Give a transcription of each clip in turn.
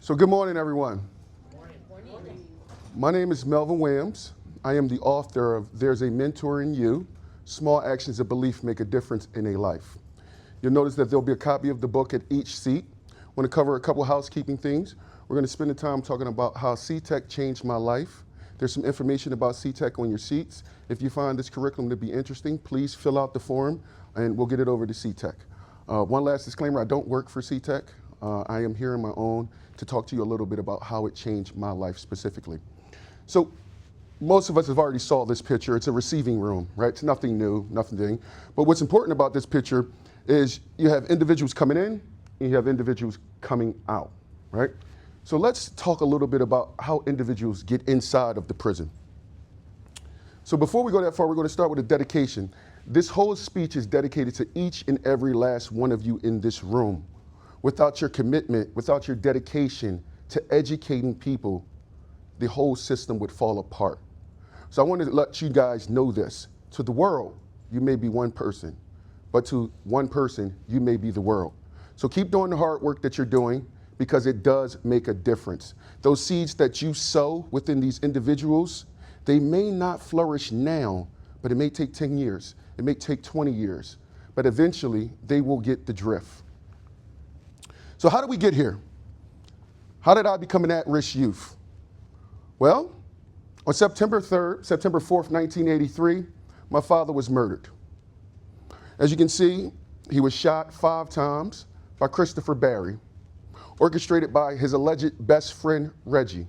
So good morning, everyone. Morning. My name is Melvin Williams. I am the author of There's a Mentor in You, Small Actions of Belief Make a Difference in a Life. You'll notice that there'll be a copy of the book at each seat. I want to cover a couple housekeeping things. We're going to spend the time talking about how C-Tech changed my life. There's some information about C-Tech on your seats. If you find this curriculum to be interesting, please fill out the form and we'll get it over to C-Tech. One last disclaimer, I don't work for C-Tech. I am here on my own to talk to you a little bit about how it changed my life specifically. So most of us have already saw this picture. It's a receiving room, right? It's nothing new, nothing. But what's important about this picture is you have individuals coming in and you have individuals coming out, right? So let's talk a little bit about how individuals get inside of the prison. So before we go that far, we're going to start with a dedication. This whole speech is dedicated to each and every last one of you in this room. Without your commitment, without your dedication to educating people, the whole system would fall apart. So I want to let you guys know this. To the world, you may be one person, but to one person, you may be the world. So keep doing the hard work that you're doing because it does make a difference. Those seeds that you sow within these individuals, they may not flourish now, but it may take 10 years. It may take 20 years, but eventually they will get the drift. So how did we get here? How did I become an at-risk youth? Well, on September 4th, 1983, my father was murdered. As you can see, he was shot 5 times by Christopher Barry, orchestrated by his alleged best friend, Reggie.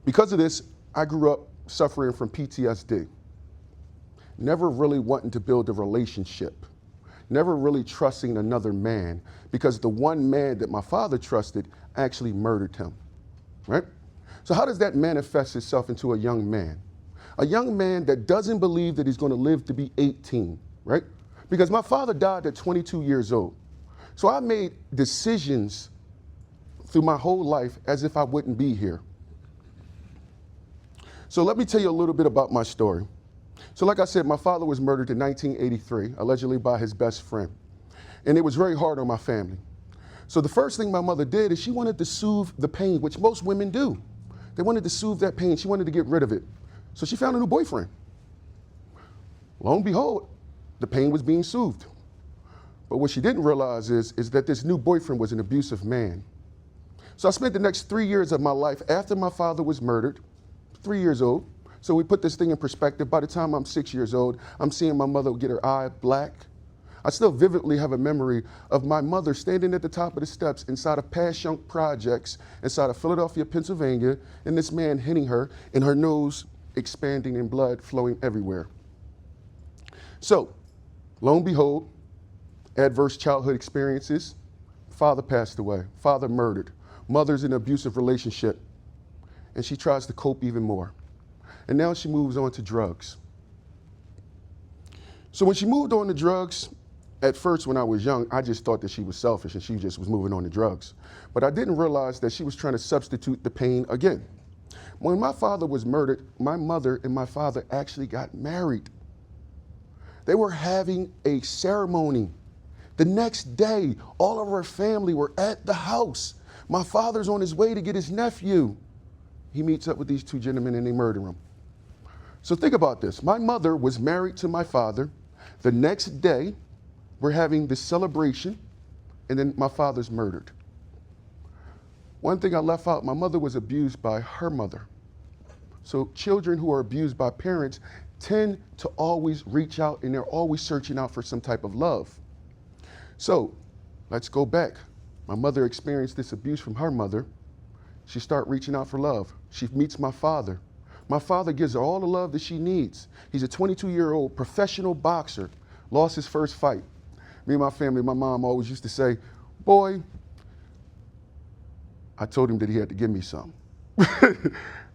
Because of this, I grew up suffering from PTSD, never really wanting to build a relationship, never really trusting another man, because the one man that my father trusted actually murdered him, right? So how does that manifest itself into a young man? A young man that doesn't believe that he's going to live to be 18, right? Because my father died at 22 years old. So I made decisions through my whole life as if I wouldn't be here. So let me tell you a little bit about my story. So like I said, my father was murdered in 1983, allegedly by his best friend. And it was very hard on my family. So the first thing my mother did is she wanted to soothe the pain, which most women do. They wanted to soothe that pain. She wanted to get rid of it. So she found a new boyfriend. Lo and behold, the pain was being soothed. But what she didn't realize is that this new boyfriend was an abusive man. So I spent the next 3 years of my life after my father was murdered, 3 years old. So we put this thing in perspective. By the time I'm 6 years old, I'm seeing my mother get her eye black. I still vividly have a memory of my mother standing at the top of the steps inside of Passyunk Projects, inside of Philadelphia, Pennsylvania, and this man hitting her and her nose expanding and blood flowing everywhere. So, lo and behold, adverse childhood experiences, father passed away, father murdered, mother's in an abusive relationship, and she tries to cope even more. And now she moves on to drugs. So when she moved on to drugs, at first when I was young, I just thought that she was selfish and she just was moving on to drugs. But I didn't realize that she was trying to substitute the pain again. When my father was murdered, my mother and my father actually got married. They were having a ceremony. The next day, all of our family were at the house. My father's on his way to get his nephew. He meets up with these 2 gentlemen and they murder him. So think about this. My mother was married to my father. The next day, we're having this celebration, and then my father's murdered. One thing I left out, my mother was abused by her mother. So children who are abused by parents tend to always reach out and they're always searching out for some type of love. So let's go back. My mother experienced this abuse from her mother. She started reaching out for love. She meets my father. My father gives her all the love that she needs. He's a 22-year-old professional boxer, lost his first fight. Me and my family, my mom always used to say, boy, I told him that he had to give me some.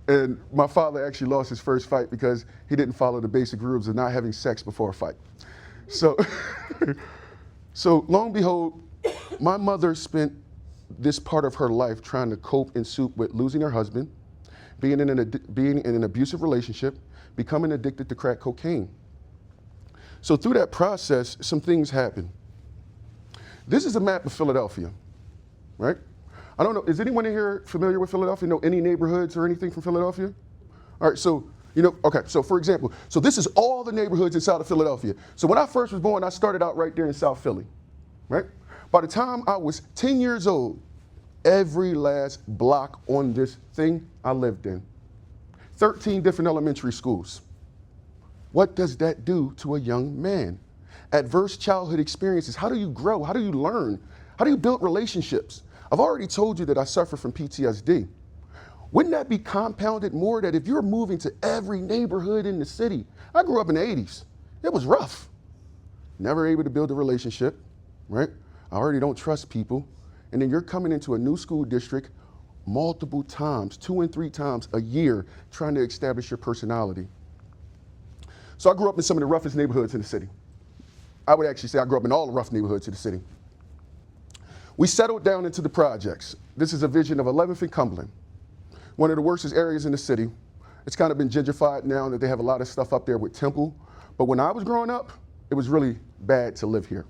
And my father actually lost his first fight because he didn't follow the basic rules of not having sex before a fight. So, so lo and behold, my mother spent this part of her life trying to cope and suit with losing her husband, being in an abusive relationship, becoming addicted to crack cocaine. So through that process, some things happened. This is a map of Philadelphia, right? I don't know, is anyone in here familiar with Philadelphia? Know any neighborhoods or anything from Philadelphia? All right, so, okay, so for example, so this is all the neighborhoods inside of Philadelphia. So when I first was born, I started out right there in South Philly, right? By the time I was 10 years old, every last block on this thing I lived in, 13 different elementary schools. What does that do to a young man? Adverse childhood experiences, how do you grow? How do you learn? How do you build relationships? I've already told you that I suffer from PTSD. Wouldn't that be compounded more that if you're moving to every neighborhood in the city? I grew up in the 80s. It was rough. Never able to build a relationship, right? I already don't trust people. And then you're coming into a new school district multiple times, 2 and 3 times a year, trying to establish your personality. So I grew up in some of the roughest neighborhoods in the city. I would actually say I grew up in all the rough neighborhoods of the city. We settled down into the projects. This is a vision of 11th and Cumberland, one of the worst areas in the city. It's kind of been gentrified now that they have a lot of stuff up there with Temple. But when I was growing up, it was really bad to live here.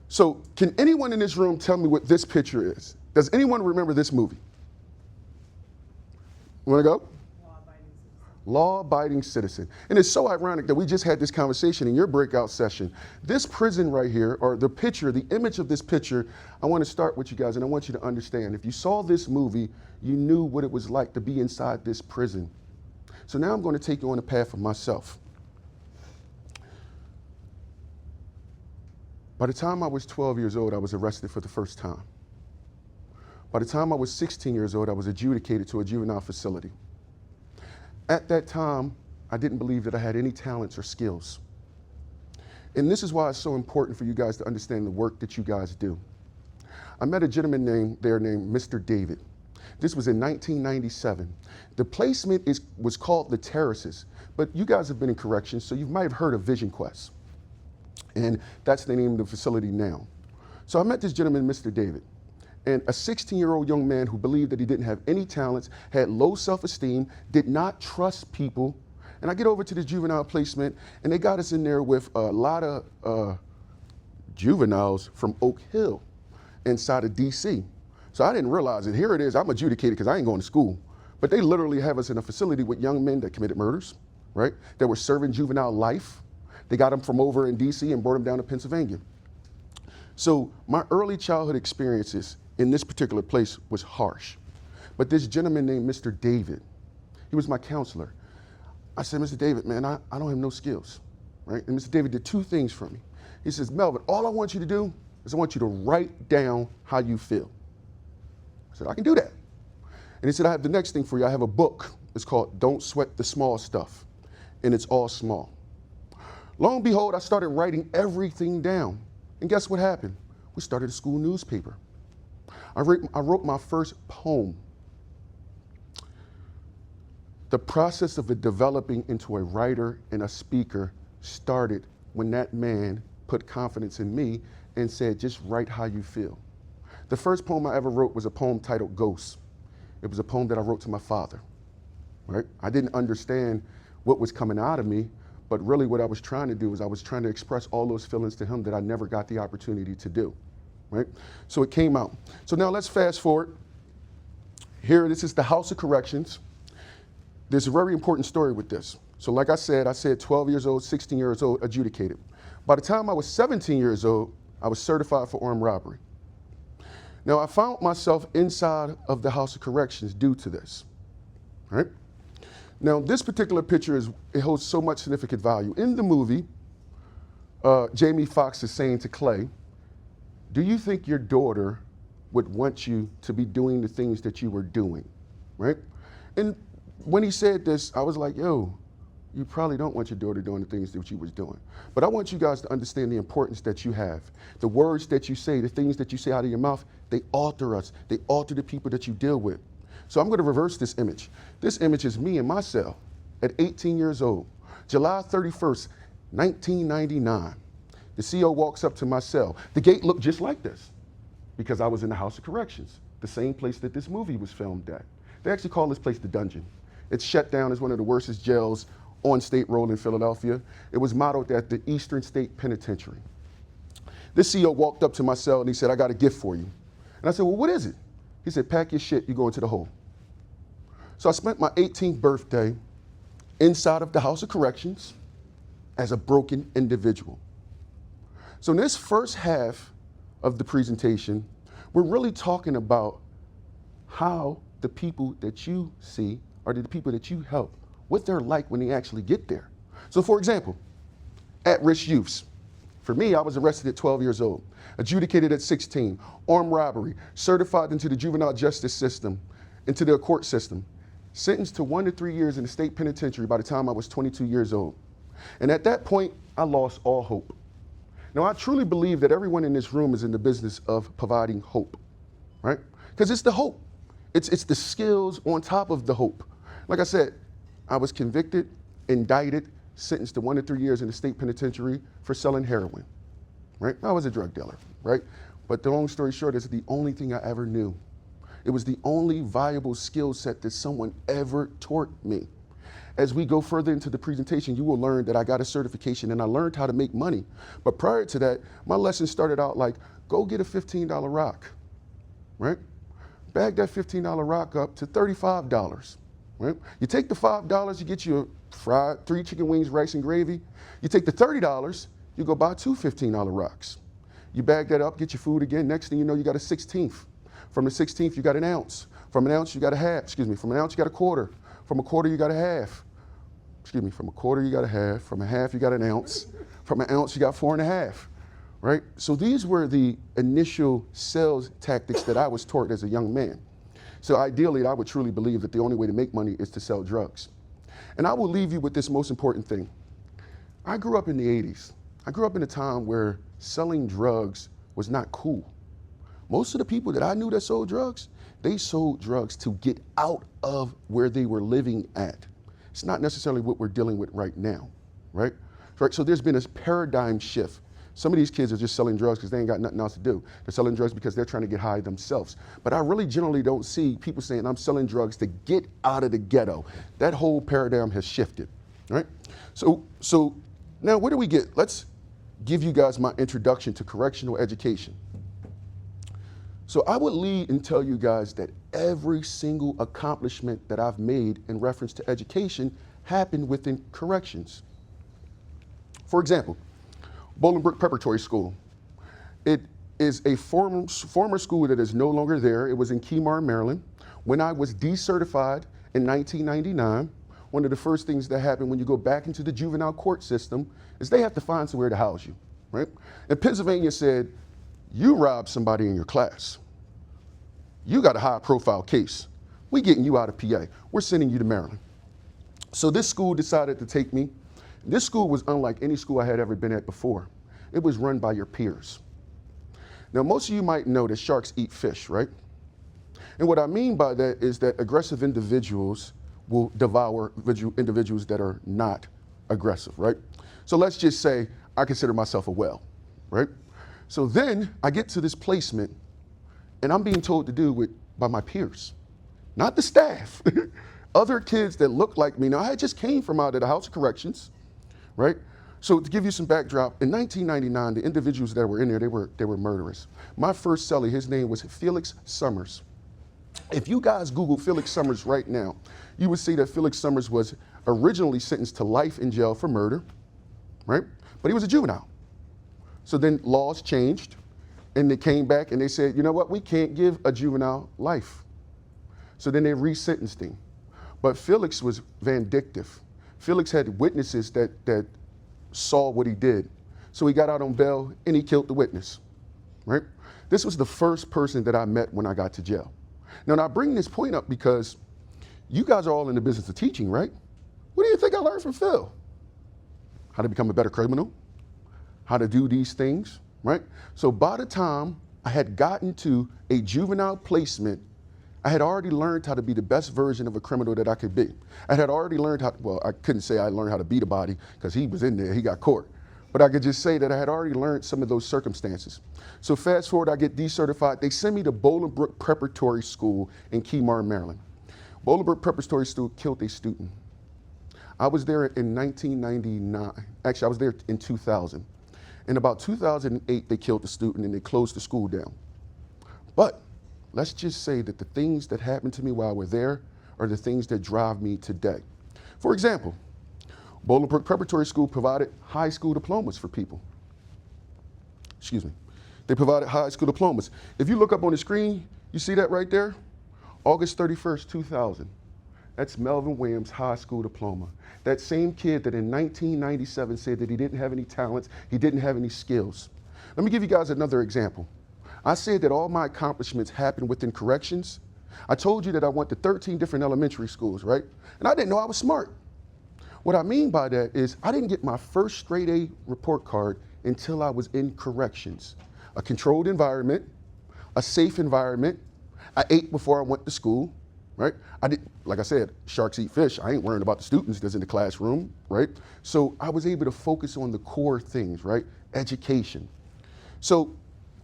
So can anyone in this room tell me what this picture is? Does anyone remember this movie? You want to go? Law-abiding citizen. And it's so ironic that we just had this conversation in your breakout session. This prison right here, or the picture, the image of this picture, I want to start with you guys, and I want you to understand. If you saw this movie, you knew what it was like to be inside this prison. So now I'm going to take you on a path of myself. By the time I was 12 years old, I was arrested for the first time. By the time I was 16 years old, I was adjudicated to a juvenile facility. At that time, I didn't believe that I had any talents or skills. And this is why it's so important for you guys to understand the work that you guys do. I met a gentleman named Mr. David. This was in 1997. The placement was called The Terraces, but you guys have been in corrections, so you might have heard of Vision Quest. And that's the name of the facility now. So I met this gentleman, Mr. David. And a 16-year-old young man who believed that he didn't have any talents, had low self-esteem, did not trust people. And I get over to the juvenile placement, and they got us in there with a lot of juveniles from Oak Hill inside of DC. So I didn't realize it. Here it is, I'm adjudicated because I ain't going to school. But they literally have us in a facility with young men that committed murders, right? That were serving juvenile life. They got them from over in DC and brought them down to Pennsylvania. So my early childhood experiences in this particular place was harsh. But this gentleman named Mr. David, he was my counselor. I said, Mr. David, man, I don't have no skills, right? And Mr. David did 2 things for me. He says, Melvin, all I want you to do is I want you to write down how you feel. I said, I can do that. And he said, I have the next thing for you. I have a book. It's called Don't Sweat the Small Stuff, and it's all small. Lo and behold, I started writing everything down. And guess what happened? We started a school newspaper. I wrote my first poem. The process of it developing into a writer and a speaker started when that man put confidence in me and said, just write how you feel. The first poem I ever wrote was a poem titled Ghost. It was a poem that I wrote to my father, right? I didn't understand what was coming out of me, but really what I was trying to do is I was trying to express all those feelings to him that I never got the opportunity to do. Right? So it came out. So now let's fast forward. Here, this is the House of Corrections. There's a very important story with this. So like I said 12 years old, 16 years old, adjudicated. By the time I was 17 years old, I was certified for armed robbery. Now I found myself inside of the House of Corrections due to this, right? Now this particular picture it holds so much significant value. In the movie, Jamie Foxx is saying to Clay, do you think your daughter would want you to be doing the things that you were doing, right? And when he said this, I was like, yo, you probably don't want your daughter doing the things that you was doing. But I want you guys to understand the importance that you have. The words that you say, the things that you say out of your mouth, they alter us. They alter the people that you deal with. So I'm going to reverse this image. This image is me in my cell at 18 years old, July 31st, 1999. The CO walks up to my cell. The gate looked just like this because I was in the House of Corrections, the same place that this movie was filmed at. They actually call this place the Dungeon. It's shut down as one of the worst jails on State Road in Philadelphia. It was modeled at the Eastern State Penitentiary. This CO walked up to my cell and he said, I got a gift for you. And I said, well, what is it? He said, pack your shit, you go into the hole. So I spent my 18th birthday inside of the House of Corrections as a broken individual. So in this first half of the presentation, we're really talking about how the people that you see or the people that you help, what they're like when they actually get there. So for example, at-risk youths. For me, I was arrested at 12 years old, adjudicated at 16, armed robbery, certified into the juvenile justice system, into the court system, sentenced to 1 to 3 years in the state penitentiary by the time I was 22 years old. And at that point, I lost all hope. Now, I truly believe that everyone in this room is in the business of providing hope, right? Because it's the hope. It's the skills on top of the hope. Like I said, I was convicted, indicted, sentenced to 1 to 3 years in the state penitentiary for selling heroin, right? I was a drug dealer, right? But the long story short, it's the only thing I ever knew. It was the only viable skill set that someone ever taught me. As we go further into the presentation, you will learn that I got a certification and I learned how to make money. But prior to that, my lesson started out like, go get a $15 rock, right? Bag that $15 rock up to $35, right? You take the $5, you get your fried 3 chicken wings, rice and gravy. You take the $30, you go buy 2 $15 rocks. You bag that up, get your food again. Next thing you know, you got a 16th. From the 16th, you got an ounce. From an ounce, you got a half. From an ounce, you got a quarter. From a quarter, you got a half. From a quarter, you got a half. From a half, you got an ounce. From an ounce, you got 4.5, right? So these were the initial sales tactics that I was taught as a young man. So ideally, I would truly believe that the only way to make money is to sell drugs. And I will leave you with this most important thing. I grew up in the 80s. I grew up in a time where selling drugs was not cool. Most of the people that I knew that sold drugs, they sold drugs to get out of where they were living at. It's not necessarily what we're dealing with right now, right? So there's been a paradigm shift. Some of these kids are just selling drugs because they ain't got nothing else to do. They're selling drugs because they're trying to get high themselves. But I really generally don't see people saying, I'm selling drugs to get out of the ghetto. That whole paradigm has shifted, right? So now where do we get? Let's give you guys my introduction to correctional education. So I would lead and tell you guys that every single accomplishment that I've made in reference to education happened within corrections. For example, Bolingbrook Preparatory School. It is a former school that is no longer there. It was in Kemar, Maryland. When I was decertified in 1999, one of the first things that happen when you go back into the juvenile court system is they have to find somewhere to house you, right? And Pennsylvania said, you robbed somebody in your class. You got a high profile case. We're getting you out of PA. We're sending you to Maryland. So this school decided to take me. This school was unlike any school I had ever been at before. It was run by your peers. Now, most of you might know that sharks eat fish, right? And what I mean by that is that aggressive individuals will devour individuals that are not aggressive, right? So let's just say I consider myself a whale, right? So then I get to this placement and I'm being told to do it by my peers, not the staff, other kids that look like me. Now I just came from out of the House of Corrections, right? So to give you some backdrop, in 1999, the individuals that were in there, they were murderers. My first cellie, his name was Felix Summers. If you guys Google Felix Summers right now, you would see that Felix Summers was originally sentenced to life in jail for murder, right? But he was a juvenile. So then laws changed and they came back and they said, you know what, we can't give a juvenile life. So then they resentenced him. But Felix was vindictive. Felix had witnesses that saw what he did. So he got out on bail and he killed the witness, right? This was the first person that I met when I got to jail. Now, I bring this point up because you guys are all in the business of teaching, right? What do you think I learned from Phil? How to become a better criminal, how to do these things, right? So by the time I had gotten to a juvenile placement, I had already learned how to be the best version of a criminal that I could be. I had already learned how, well, I couldn't say I learned how to beat a body because he was in there, he got caught. But I could just say that I had already learned some of those circumstances. So fast forward, I get decertified. They send me to Bolingbrook Preparatory School in Kemar, Maryland. Bolingbrook Preparatory School killed a student. I was there in 1999. Actually, I was there in 2000. In about 2008, they killed the student and they closed the school down. But let's just say that the things that happened to me while we're there are the things that drive me today. For example, Bolingbrook Preparatory School provided high school diplomas for people. Excuse me. They provided high school diplomas. If you look up on the screen, you see that right there? August 31st, 2000. That's Melvin Williams' high school diploma. That same kid that in 1997 said that he didn't have any talents, he didn't have any skills. Let me give you guys another example. I said that all my accomplishments happened within corrections. I told you that I went to 13 different elementary schools, right? And I didn't know I was smart. What I mean by that is I didn't get my first straight A report card until I was in corrections. A controlled environment, a safe environment. I ate before I went to school, right? Like I said, sharks eat fish. I ain't worrying about the students that's in the classroom, right? So I was able to focus on the core things, right? Education. So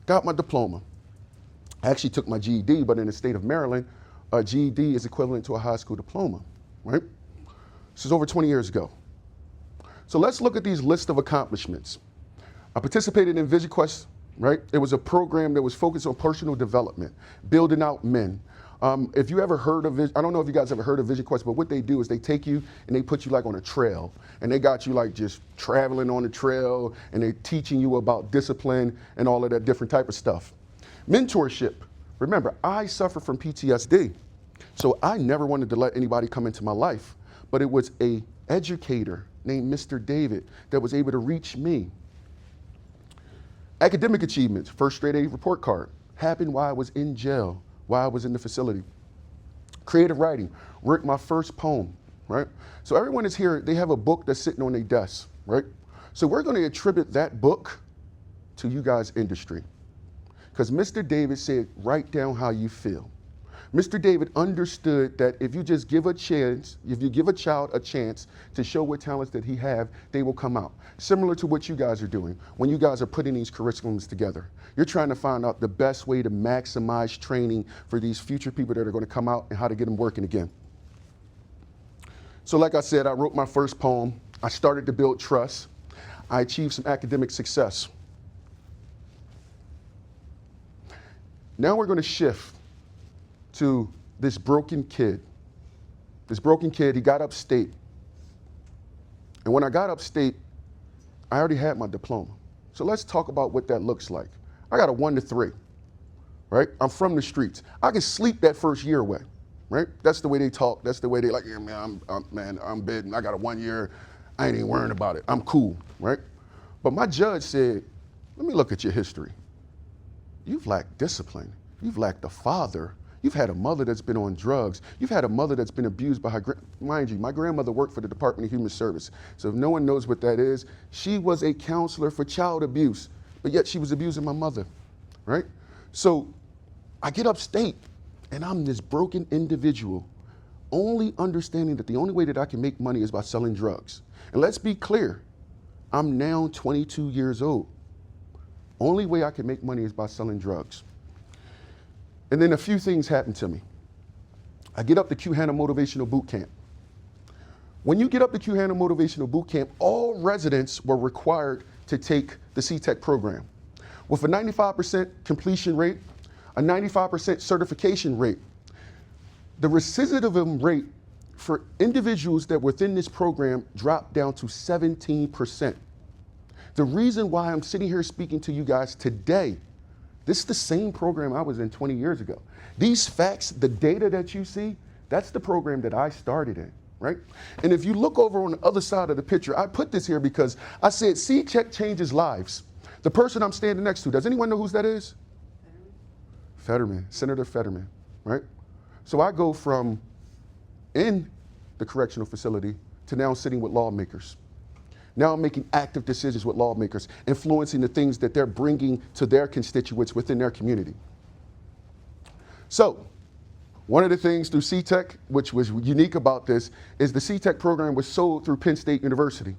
got my diploma. I actually took my GED, but in the state of Maryland, a GED is equivalent to a high school diploma, right? This is over 20 years ago. So let's look at these list of accomplishments. I participated in Vision Quest, right? It was a program that was focused on personal development, building out men. If you ever heard of it, I don't know if you guys ever heard of Vision Quest, but what they do is they take you and they put you like on a trail, and they got you like just traveling on the trail, and they're teaching you about discipline and all of that different type of stuff. Mentorship. Remember, I suffer from PTSD, so I never wanted to let anybody come into my life, but it was a educator named Mr. David that was able to reach me. Academic achievements, first straight A report card, happened while I was in jail, while I was in the facility. Creative writing, wrote my first poem, right? So everyone is here, they have a book that's sitting on their desk, right? So we're gonna attribute that book to you guys' industry. Because Mr. David said, write down how you feel. Mr. David understood that if you just give a chance, if you give a child a chance to show what talents that he have, they will come out. Similar to what you guys are doing when you guys are putting these curriculums together. You're trying to find out the best way to maximize training for these future people that are going to come out and how to get them working again. So like I said, I wrote my first poem. I started to build trust. I achieved some academic success. Now we're going to shift to this broken kid. This broken kid, he got upstate. And when I got upstate, I already had my diploma. So let's talk about what that looks like. I got a 1 to 3, right? I'm from the streets. I can sleep that first year away, right? That's the way they talk. That's the way they like, yeah, man, I'm bidding. I got a 1 year. I ain't even worrying about it. I'm cool, right? But my judge said, let me look at your history. You've lacked discipline. You've lacked a father. You've had a mother that's been on drugs. You've had a mother that's been abused by her, mind you, my grandmother worked for the Department of Human Service. So if no one knows what that is, she was a counselor for child abuse, but yet she was abusing my mother, right? So I get upstate and I'm this broken individual, only understanding that the only way that I can make money is by selling drugs. And let's be clear, I'm now 22 years old. Only way I can make money is by selling drugs. And then a few things happened to me. I get up to Q-Hannah Motivational Boot Camp. When you get up to Q-Hannah Motivational Boot Camp, all residents were required to take the C-Tech program. With a 95% completion rate, a 95% certification rate, the recidivism rate for individuals that were within this program dropped down to 17%. The reason why I'm sitting here speaking to you guys today, this is the same program I was in 20 years ago. These facts, the data that you see, that's the program that I started in, right? And if you look over on the other side of the picture, I put this here because I said C-Check changes lives. The person I'm standing next to, does anyone know who that is? Fetterman, Senator Fetterman, right? So I go from in the correctional facility to now sitting with lawmakers. Now I'm making active decisions with lawmakers, influencing the things that they're bringing to their constituents within their community. So, one of the things through C-Tech, which was unique about this, is the C-Tech program was sold through Penn State University.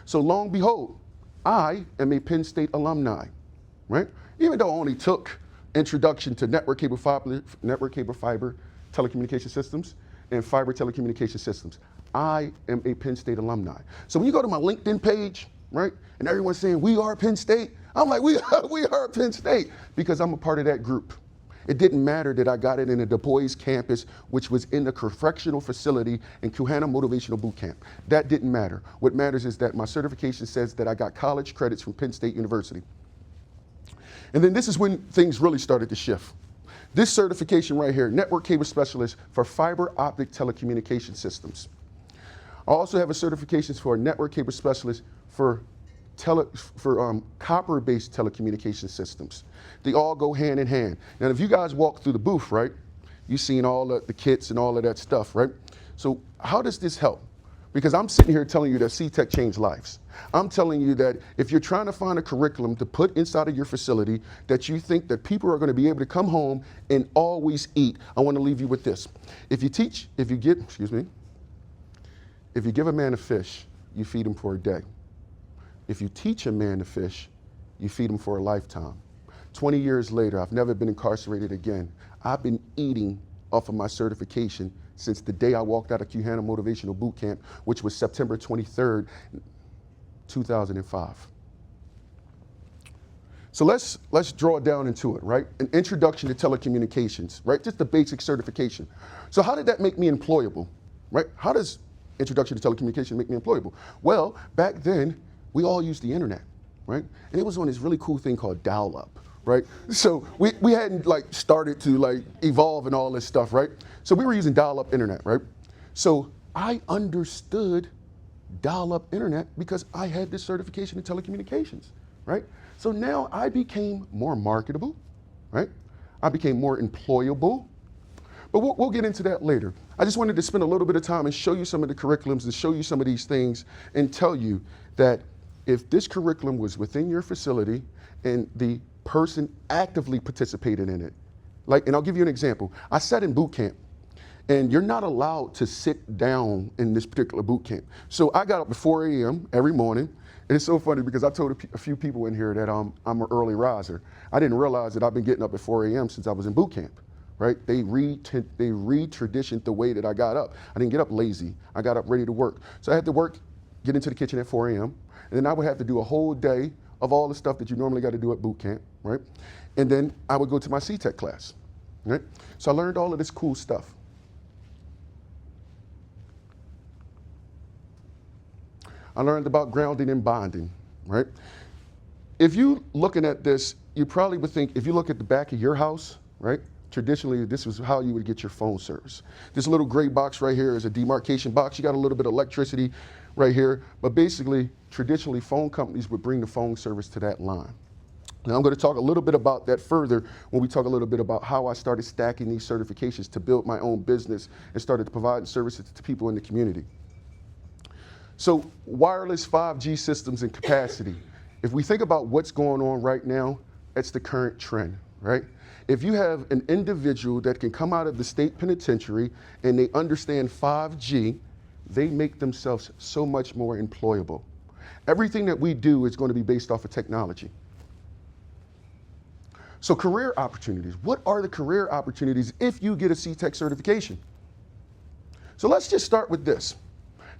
So long behold, I am a Penn State alumni, right? Even though I only took introduction to network cable fiber telecommunication systems and fiber telecommunication systems. I am a Penn State alumni. So when you go to my LinkedIn page, right, and everyone's saying, we are Penn State, I'm like, we are Penn State, because I'm a part of that group. It didn't matter that I got it in a Du Bois campus, which was in the correctional facility in Kuhana Motivational Boot Camp. That didn't matter. What matters is that my certification says that I got college credits from Penn State University. And then this is when things really started to shift. This certification right here, Network Cable Specialist for Fiber Optic Telecommunication Systems. I also have a certification for a Network Cable Specialist for copper-based telecommunication systems. They all go hand in hand. Now, if you guys walk through the booth, right, you've seen all the kits and all of that stuff, right? So how does this help? Because I'm sitting here telling you that C-Tech changed lives. I'm telling you that if you're trying to find a curriculum to put inside of your facility that you think that people are going to be able to come home and always eat, I want to leave you with this. If you give a man a fish, you feed him for a day. If you teach a man to fish, you feed him for a lifetime. 20 years later, I've never been incarcerated again. I've been eating off of my certification since the day I walked out of Kuhana Motivational Boot Camp, which was September 23rd, 2005. So let's draw down into it, right? An introduction to telecommunications, right? Just the basic certification. So how did that make me employable, right? How does introduction to telecommunication make me employable? Well, back then, we all used the internet, right? And it was on this really cool thing called dial-up, right? So we hadn't started to evolve and all this stuff, right? So we were using dial-up internet, right? So I understood dial-up internet because I had this certification in telecommunications, right? So now I became more marketable, right? I became more employable. But we'll get into that later. I just wanted to spend a little bit of time and show you some of the curriculums and show you some of these things and tell you that if this curriculum was within your facility and the person actively participated in it, and I'll give you an example. I sat in boot camp, and you're not allowed to sit down in this particular boot camp. So I got up at 4 a.m. every morning, and it's so funny because I told a few people in here that I'm an early riser. I didn't realize that I've been getting up at 4 a.m. since I was in boot camp. Right? They re-traditioned the way that I got up. I didn't get up lazy. I got up ready to work. So I had to get into the kitchen at 4 a.m. And then I would have to do a whole day of all the stuff that you normally got to do at boot camp, right? And then I would go to my C-Tech class, right? So I learned all of this cool stuff. I learned about grounding and bonding, right? If you looking at this, you probably would think, if you look at the back of your house, right? Traditionally, this was how you would get your phone service. This little gray box right here is a demarcation box. You got a little bit of electricity right here, but basically, traditionally, phone companies would bring the phone service to that line. Now, I'm going to talk a little bit about that further when we talk a little bit about how I started stacking these certifications to build my own business and started providing services to people in the community. So, wireless 5G systems and capacity. If we think about what's going on right now, that's the current trend, right? If you have an individual that can come out of the state penitentiary and they understand 5G, they make themselves so much more employable. Everything that we do is going to be based off of technology. So career opportunities. What are the career opportunities if you get a C-Tech certification? So let's just start with this.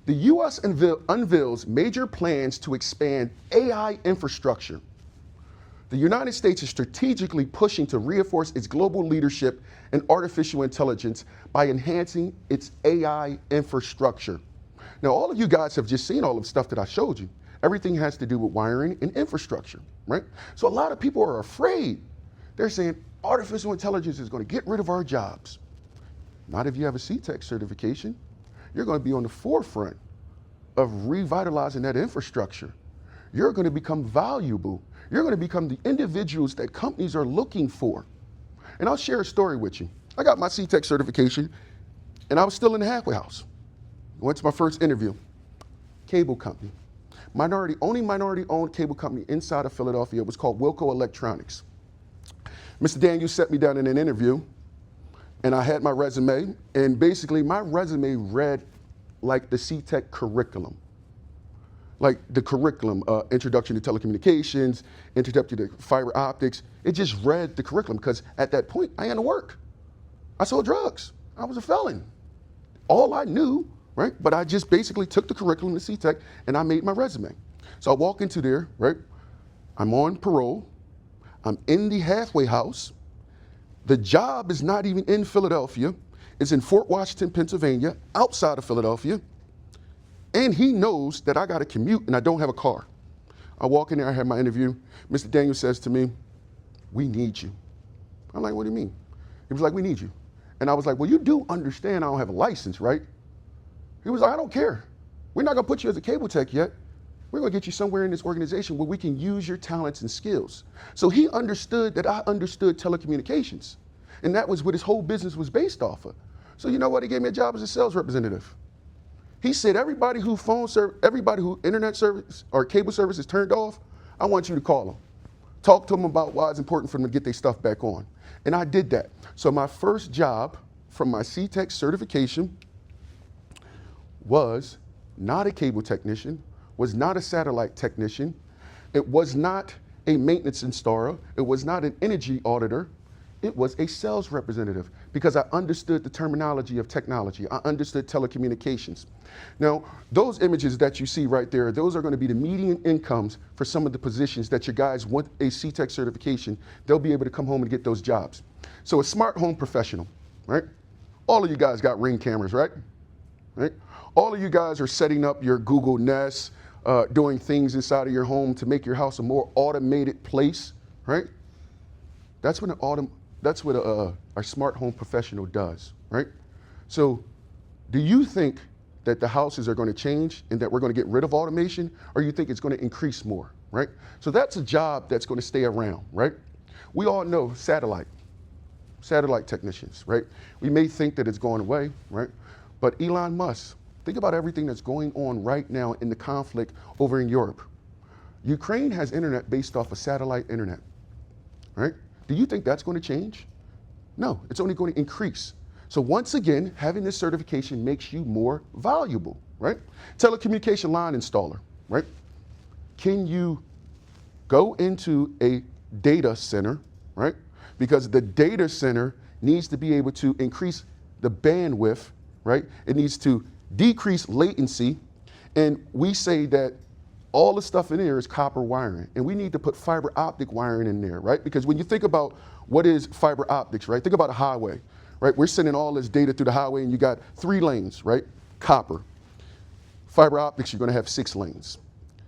The U.S. unveils major plans to expand AI infrastructure. The United States is strategically pushing to reinforce its global leadership in artificial intelligence by enhancing its AI infrastructure. Now, all of you guys have just seen all of the stuff that I showed you. Everything has to do with wiring and infrastructure, right? So a lot of people are afraid. They're saying artificial intelligence is going to get rid of our jobs. Not if you have a C-Tech certification. You're going to be on the forefront of revitalizing that infrastructure. You're going to become valuable. You're going to become the individuals that companies are looking for. And I'll share a story with you. I got my C-Tech certification, and I was still in the halfway house. I went to my first interview. Cable company. Only minority-owned cable company inside of Philadelphia. It was called Wilco Electronics. Mr. Daniels set me down in an interview, and I had my resume, and basically my resume read like the C-Tech curriculum. Like the curriculum, Introduction to Telecommunications, Introduction to Fiber Optics. It just read the curriculum because at that point, I had to work. I sold drugs. I was a felon. All I knew, right? But I just basically took the curriculum to C-Tech and I made my resume. So I walk into there, right? I'm on parole. I'm in the halfway house. The job is not even in Philadelphia. It's in Fort Washington, Pennsylvania, outside of Philadelphia. And he knows that I got to commute and I don't have a car. I walk in there, I have my interview. Mr. Daniel says to me, "We need you." I'm like, "What do you mean?" He was like, "We need you." And I was like, "Well, you do understand I don't have a license, right?" He was like, "I don't care. We're not going to put you as a cable tech yet. We're going to get you somewhere in this organization where we can use your talents and skills." So he understood that I understood telecommunications. And that was what his whole business was based off of. So you know what? He gave me a job as a sales representative. He said, everybody who internet service or cable service is turned off, I want you to call them. Talk to them about why it's important for them to get their stuff back on. And I did that. So my first job from my CTEC certification was not a cable technician, was not a satellite technician. It was not a maintenance installer. It was not an energy auditor. It was a sales representative because I understood the terminology of technology. I understood telecommunications. Now, those images that you see right there, those are going to be the median incomes for some of the positions that your guys want a CTEC certification. They'll be able to come home and get those jobs. So a smart home professional, right? All of you guys got Ring cameras, right? Right? All of you guys are setting up your Google Nest, doing things inside of your home to make your house a more automated place, right? That's what our smart home professional does, right? So do you think that the houses are going to change and that we're going to get rid of automation, or you think it's going to increase more, right? So that's a job that's going to stay around, right? We all know satellite technicians, right? We may think that it's going away, right? But Elon Musk, think about everything that's going on right now in the conflict over in Europe. Ukraine has internet based off of satellite internet, right? Do you think that's going to change? No, it's only going to increase. So once again, having this certification makes you more valuable, right? Telecommunication line installer, right? Can you go into a data center, right? Because the data center needs to be able to increase the bandwidth, right? It needs to decrease latency. And we say that all the stuff in there is copper wiring, and we need to put fiber optic wiring in there, right? Because when you think about what is fiber optics, right? Think about a highway, right? We're sending all this data through the highway and you got 3 lanes, right? Copper. Fiber optics, you're gonna have 6 lanes.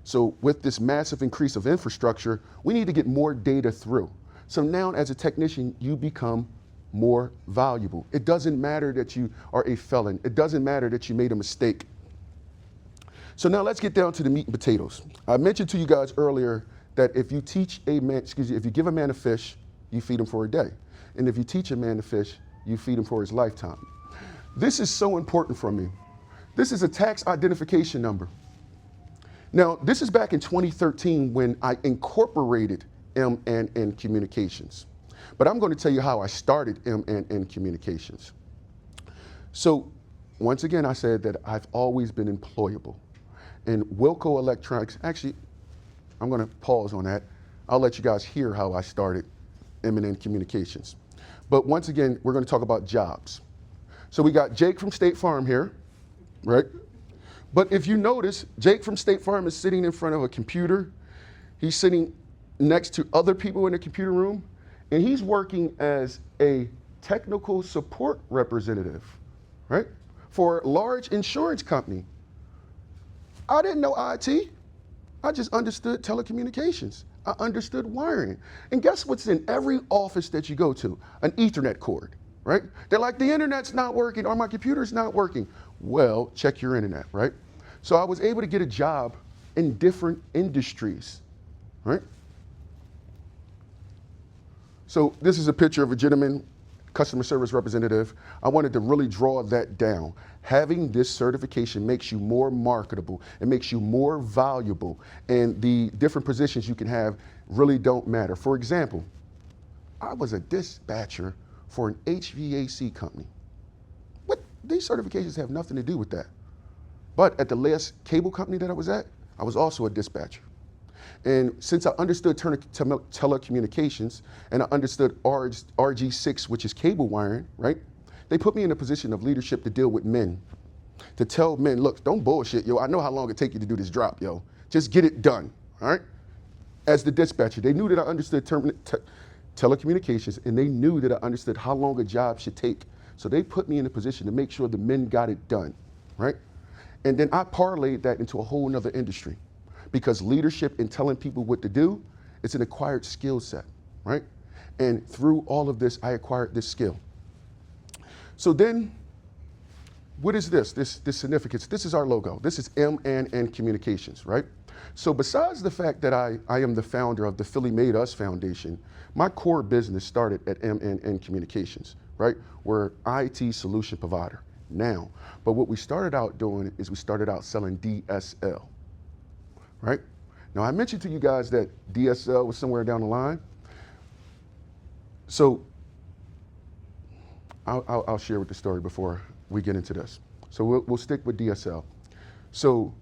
So with this massive increase of infrastructure, we need to get more data through. So now as a technician, you become more valuable. It doesn't matter that you are a felon. It doesn't matter that you made a mistake. So now let's get down to the meat and potatoes. I mentioned to you guys earlier that if you if you give a man a fish, you feed him for a day. And if you teach a man to fish, you feed him for his lifetime. This is so important for me. This is a tax identification number. Now, this is back in 2013 when I incorporated M&N Communications. But I'm going to tell you how I started M&N Communications. So once again, I said that I've always been employable. And Wilco Electronics, actually, I'm going to pause on that. I'll let you guys hear how I started M&N Communications. But once again, we're going to talk about jobs. So we got Jake from State Farm here, right? But if you notice, Jake from State Farm is sitting in front of a computer. He's sitting next to other people in the computer room, and he's working as a technical support representative, right? For a large insurance company. I didn't know IT. I just understood telecommunications. I understood wiring. And guess what's in every office that you go to? An Ethernet cord, right? They're like, the internet's not working or my computer's not working. Well, check your internet, right? So I was able to get a job in different industries, right? So this is a picture of a gentleman, customer service representative. I wanted to really draw that down. Having this certification makes you more marketable. It makes you more valuable. And the different positions you can have really don't matter. For example, I was a dispatcher for an HVAC company. These certifications have nothing to do with that. But at the last cable company that I was at, I was also a dispatcher. And since I understood telecommunications and I understood RG6, which is cable wiring, right? They put me in a position of leadership to deal with men, to tell men, look, don't bullshit, yo. I know how long it take you to do this drop, yo. Just get it done, all right? As the dispatcher, they knew that I understood telecommunications, and they knew that I understood how long a job should take. So they put me in a position to make sure the men got it done, right? And then I parlayed that into a whole nother industry, because leadership and telling people what to do, it's an acquired skill set, right? And through all of this, I acquired this skill. So then, what is this significance? This is our logo. This is M&N Communications, right? So besides the fact that I am the founder of the Philly Made Us Foundation, my core business started at M&N Communications, right? We're IT solution provider now. But what we started out doing is we started out selling DSL, right? Now I mentioned to you guys that DSL was somewhere down the line. So I'll share with the story before we get into this. So we'll stick with DSL. So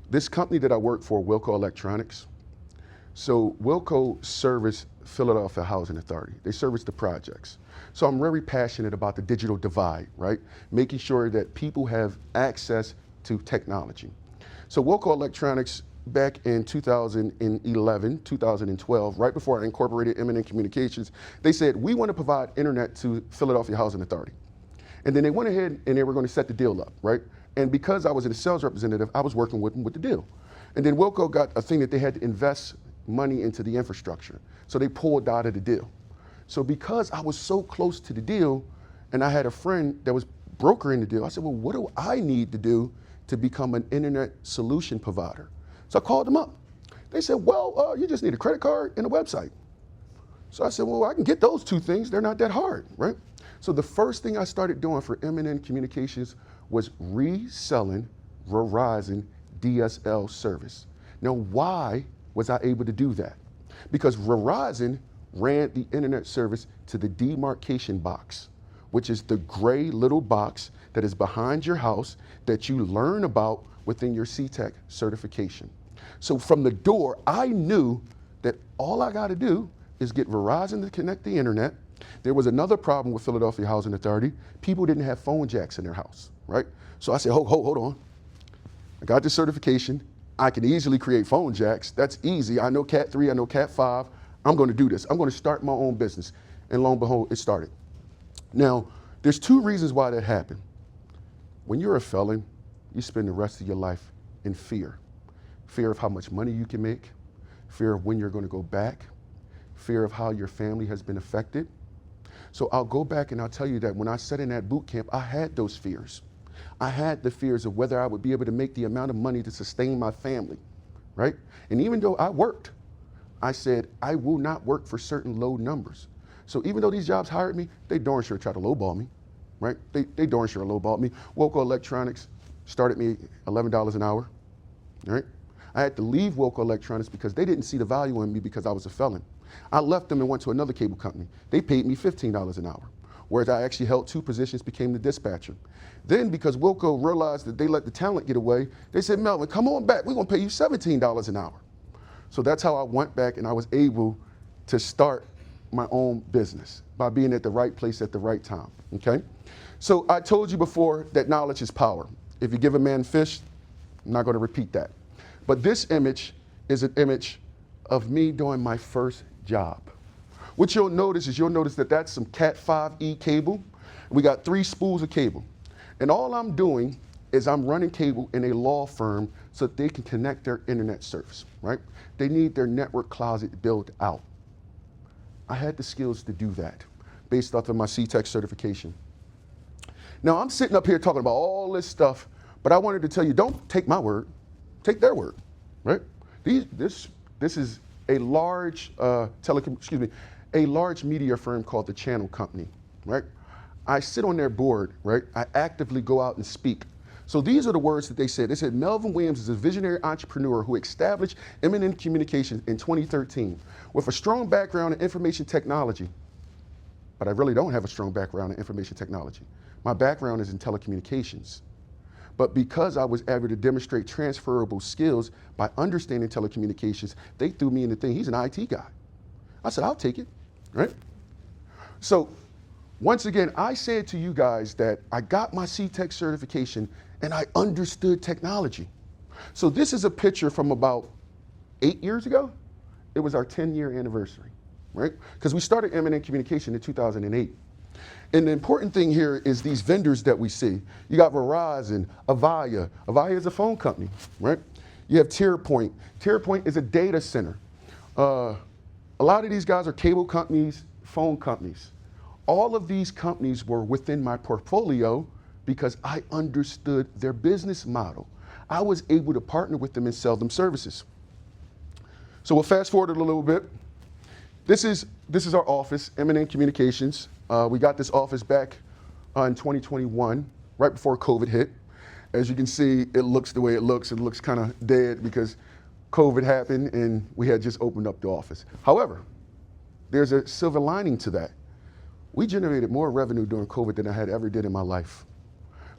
this company that I work for, Wilco Electronics, so Wilco service Philadelphia Housing Authority. They service the projects. So I'm very passionate about the digital divide, right? Making sure that people have access to technology. So Wilco Electronics, back in 2011, 2012, right before I incorporated M&N Communications, they said, we want to provide internet to Philadelphia Housing Authority. And then they went ahead and they were going to set the deal up, right? And because I was a sales representative, I was working with them with the deal. And then Wilco got a thing that they had to invest money into the infrastructure. So they pulled out of the deal. So because I was so close to the deal, and I had a friend that was brokering the deal, I said, well, what do I need to do to become an internet solution provider? So I called them up. They said, well, you just need a credit card and a website. So I said, well, I can get those two things. They're not that hard, right? So the first thing I started doing for M&N Communications was reselling Verizon DSL service. Now, why was I able to do that? Because Verizon ran the internet service to the demarcation box, which is the gray little box that is behind your house that you learn about within your CTEC certification. So from the door, I knew that all I got to do is get Verizon to connect the internet. There was another problem with Philadelphia Housing Authority. People didn't have phone jacks in their house, right? So I said, hold on. I got the certification. I can easily create phone jacks. That's easy. I know Cat 3, I know Cat 5. I'm going to do this. I'm going to start my own business. And lo and behold, it started. Now, there's two reasons why that happened. When you're a felon, you spend the rest of your life in fear. Fear of how much money you can make, fear of when you're going to go back, fear of how your family has been affected. So I'll go back and I'll tell you that when I sat in that boot camp, I had those fears. I had the fears of whether I would be able to make the amount of money to sustain my family, right? And even though I worked, I said, I will not work for certain low numbers. So even though these jobs hired me, they darn sure try to lowball me, right? They darn sure lowballed me. Wilco Electronics started me $11 an hour, right? I had to leave Wilco Electronics because they didn't see the value in me because I was a felon. I left them and went to another cable company. They paid me $15 an hour, whereas I actually held two positions, became the dispatcher. Then because Wilco realized that they let the talent get away, they said, Melvin, come on back. We're going to pay you $17 an hour. So that's how I went back and I was able to start my own business by being at the right place at the right time, okay? So I told you before that knowledge is power. If you give a man fish, I'm not going to repeat that. But this image is an image of me doing my first job. What you'll notice is that that's some Cat 5e cable. We got 3 spools of cable. And all I'm doing is I'm running cable in a law firm so that they can connect their internet service, right? They need their network closet built out. I had the skills to do that based off of my CTEC certification. Now I'm sitting up here talking about all this stuff, but I wanted to tell you, don't take my word, take their word, right? This is a large a large media firm called the Channel Company, right? I sit on their board, right? I actively go out and speak. So these are the words that they said. They said, Melvin Williams is a visionary entrepreneur who established M&N Communications in 2013 with a strong background in information technology. But I really don't have a strong background in information technology. My background is in telecommunications. But because I was able to demonstrate transferable skills by understanding telecommunications, they threw me in the thing. He's an IT guy. I said, I'll take it, right? So once again, I said to you guys that I got my CTEC certification and I understood technology. So this is a picture from about 8 years ago. It was our 10-year anniversary. right? Because we started M&N Communication in 2008. And the important thing here is these vendors that we see. You got Verizon, Avaya. Avaya is a phone company, right? You have TierPoint. TierPoint is a data center. A lot of these guys are cable companies, phone companies. All of these companies were within my portfolio because I understood their business model. I was able to partner with them and sell them services. So we'll fast forward a little bit. This is our office, M&N Communications. We got this office back in 2021, right before COVID hit. As you can see, it looks the way it looks. It looks kind of dead because COVID happened and we had just opened up the office. However, there's a silver lining to that. We generated more revenue during COVID than I had ever did in my life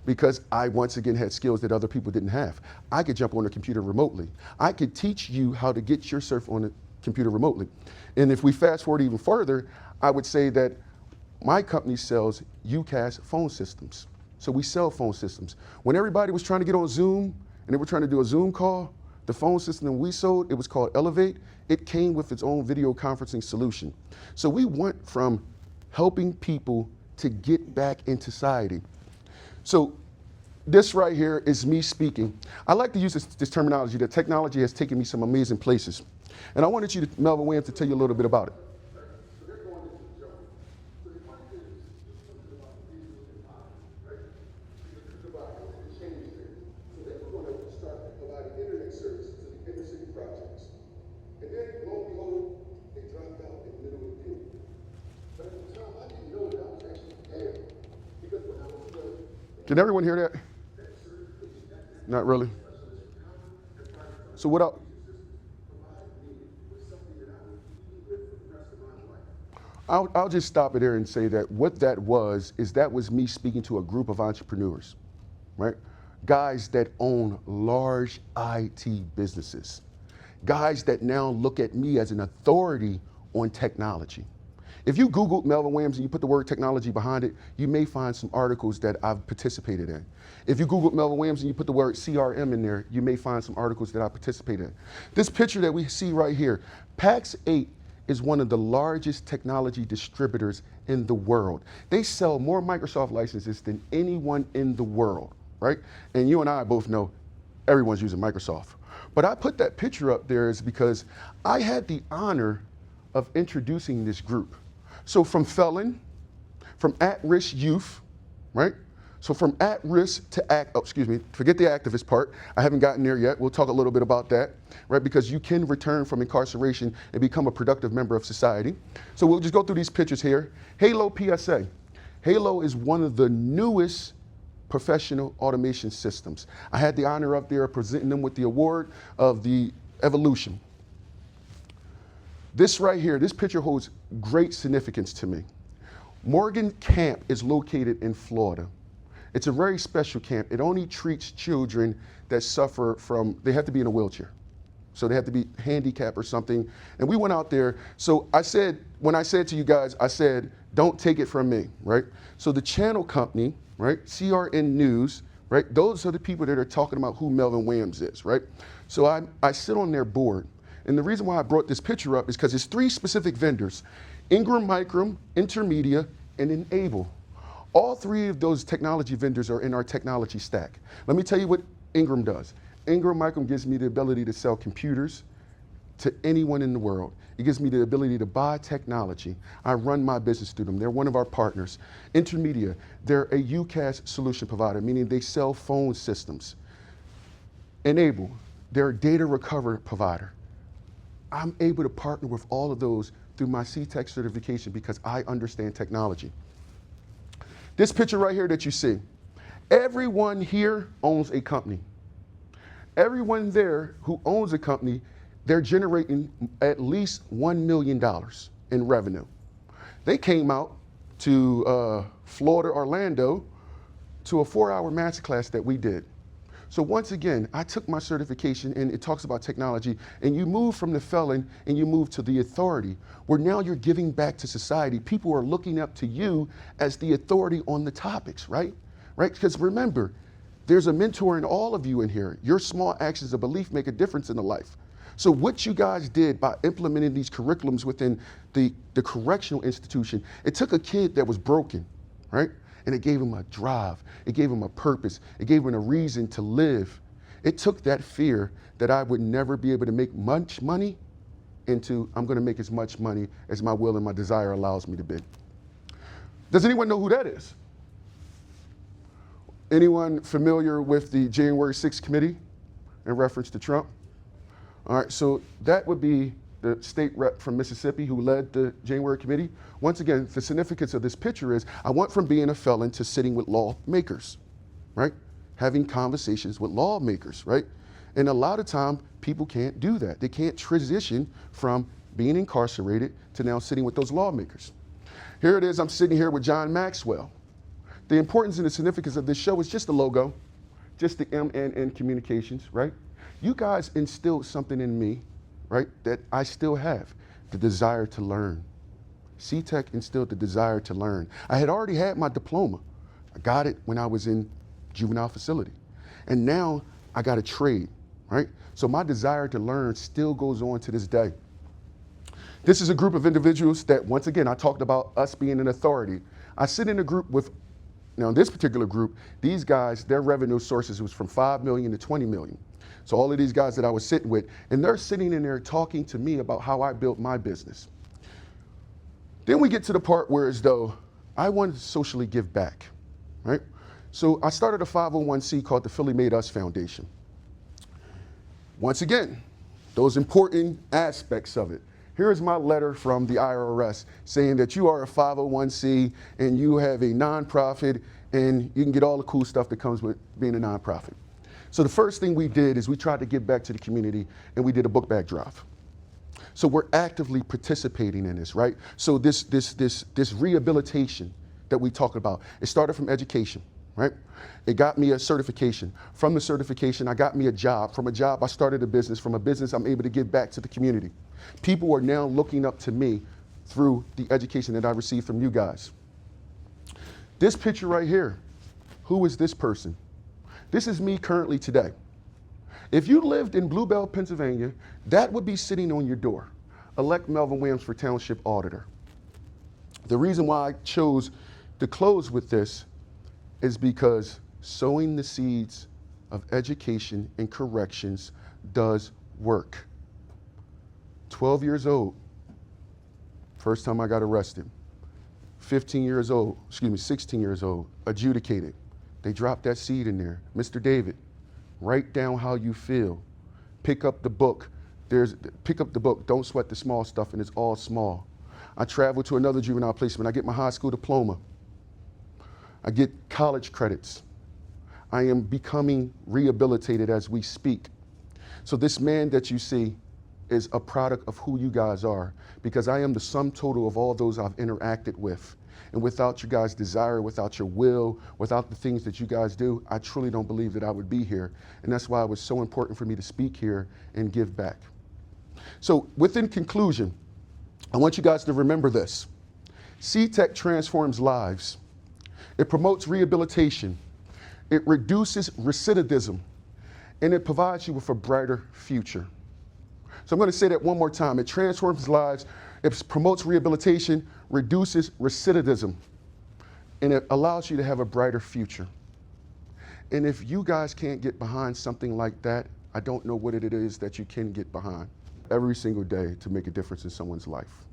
because I once again had skills that other people didn't have. I could jump on a computer remotely. I could teach you how to get your surf on a computer remotely. And if we fast forward even further, I would say that my company sells UCaaS phone systems. So we sell phone systems. When everybody was trying to get on Zoom and they were trying to do a Zoom call, the phone system that we sold, it was called Elevate. It came with its own video conferencing solution. So we went from helping people to get back into society. So this right here is me speaking. I like to use this terminology that technology has taken me some amazing places. And I wanted you to, Melvin Williams, to tell you a little bit about it. Can everyone hear that? Not really. So what I'll just stop it there and say that what that was me speaking to a group of entrepreneurs, right? Guys that own large IT businesses. Guys that now look at me as an authority on technology. If you Google Melvin Williams and you put the word technology behind it, you may find some articles that I've participated in. If you Google Melvin Williams and you put the word CRM in there, you may find some articles that I participated in. This picture that we see right here, PAX 8 is one of the largest technology distributors in the world. They sell more Microsoft licenses than anyone in the world, right? And you and I both know everyone's using Microsoft. But I put that picture up there is because I had the honor of introducing this group. So from felon, from at-risk youth, right? So from at-risk to forget the activist part. I haven't gotten there yet. We'll talk a little bit about that, right? Because you can return from incarceration and become a productive member of society. So we'll just go through these pictures here. Halo PSA. Halo is one of the newest professional automation systems. I had the honor up there of presenting them with the award of the evolution. This right here, this picture holds great significance to me. Morgan Camp is located in Florida. It's a very special camp. It only treats children that suffer from, they have to be in a wheelchair. So they have to be handicapped or something. And we went out there. So I said, when I said to you guys, I said, don't take it from me, right? So the channel company, right, CRN News, right, those are the people that are talking about who Melvin Williams is, right? So I sit on their board. And the reason why I brought this picture up is because it's 3 specific vendors, Ingram Micro, Intermedia, and Enable. All 3 of those technology vendors are in our technology stack. Let me tell you what Ingram does. Ingram Micro gives me the ability to sell computers to anyone in the world. It gives me the ability to buy technology. I run my business through them. They're one of our partners. Intermedia, they're a UCaaS solution provider, meaning they sell phone systems. Enable, they're a data recovery provider. I'm able to partner with all of those through my CTech certification because I understand technology. This picture right here that you see, everyone here owns a company. Everyone there who owns a company, they're generating at least $1 million in revenue. They came out to Florida, Orlando, to a 4-hour masterclass that we did. So once again, I took my certification and it talks about technology, and you move from the felon and you move to the authority, where now you're giving back to society. People are looking up to you as the authority on the topics, right? Right? Because remember, there's a mentor in all of you in here. Your small actions of belief make a difference in the life. So what you guys did by implementing these curriculums within the correctional institution, it took a kid that was broken, right? And it gave him a drive. It gave him a purpose. It gave him a reason to live. It took that fear that I would never be able to make much money into I'm going to make as much money as my will and my desire allows me to be. Does anyone know who that is? Anyone familiar with the January 6th committee in reference to Trump? All right, so that would be the state rep from Mississippi who led the January committee. Once again, the significance of this picture is I went from being a felon to sitting with lawmakers, right? Having conversations with lawmakers, right? And a lot of time, people can't do that. They can't transition from being incarcerated to now sitting with those lawmakers. Here it is, I'm sitting here with John Maxwell. The importance and the significance of this show is just the logo, just the MNN Communications, right? You guys instilled something in me, right, that I still have, the desire to learn. C-Tech instilled the desire to learn. I had already had my diploma. I got it when I was in juvenile facility. And now I got a trade, right? So my desire to learn still goes on to this day. This is a group of individuals that, once again, I talked about us being an authority. I sit in a group with, now in this particular group, these guys, their revenue sources was from 5 million to 20 million. So all of these guys that I was sitting with, and they're sitting in there talking to me about how I built my business. Then we get to the part where as though I wanted to socially give back, right? So I started a 501c called the Philly Made Us Foundation. Once again, those important aspects of it. Here's my letter from the IRS saying that you are a 501c and you have a nonprofit and you can get all the cool stuff that comes with being a nonprofit. So the first thing we did is we tried to give back to the community and we did a book bag drive. So we're actively participating in this, right? So this rehabilitation that we talk about, it started from education, right? It got me a certification. From the certification, I got me a job. From a job, I started a business. From a business, I'm able to give back to the community. People are now looking up to me through the education that I received from you guys. This picture right here, who is this person? This is me currently today. If you lived in Blue Bell, Pennsylvania, that would be sitting on your door. Elect Melvin Williams for Township Auditor. The reason why I chose to close with this is because sowing the seeds of education and corrections does work. 12 years old, first time I got arrested. 16 years old, adjudicated. They dropped that seed in there. Mr. David, write down how you feel. Pick up the book. Pick up the book. Don't sweat the small stuff, and it's all small. I travel to another juvenile placement. I get my high school diploma. I get college credits. I am becoming rehabilitated as we speak. So this man that you see is a product of who you guys are, because I am the sum total of all those I've interacted with. And without your guys' desire, without your will, without the things that you guys do, I truly don't believe that I would be here. And that's why it was so important for me to speak here and give back. So within conclusion, I want you guys to remember this. C-Tech transforms lives. It promotes rehabilitation. It reduces recidivism. And it provides you with a brighter future. So I'm going to say that one more time. It transforms lives. It promotes rehabilitation, reduces recidivism, and it allows you to have a brighter future. And if you guys can't get behind something like that, I don't know what it is that you can get behind every single day to make a difference in someone's life.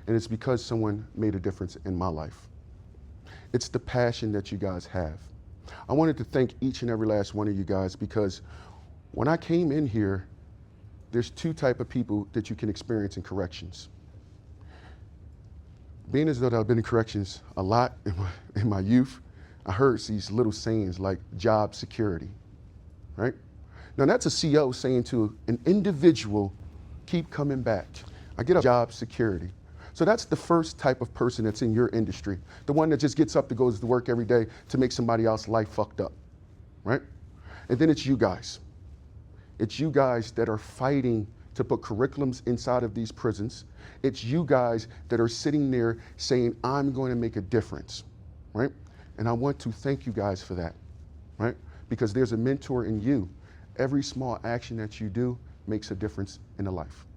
And it's because someone made a difference in my life. It's the passion that you guys have. I wanted to thank each and every last one of you guys, because when I came in here, there's two types of people that you can experience in corrections. Being as though I've been in corrections a lot in my youth, I heard these little sayings like job security, right? Now that's a CO saying to an individual, keep coming back. I get a job security. So that's the first type of person that's in your industry, the one that just gets up and goes to work every day to make somebody else's life fucked up, right? And then it's you guys. It's you guys that are fighting to put curriculums inside of these prisons. It's you guys that are sitting there saying, I'm going to make a difference, right? And I want to thank you guys for that, right? Because there's a mentor in you. Every small action that you do makes a difference in a life.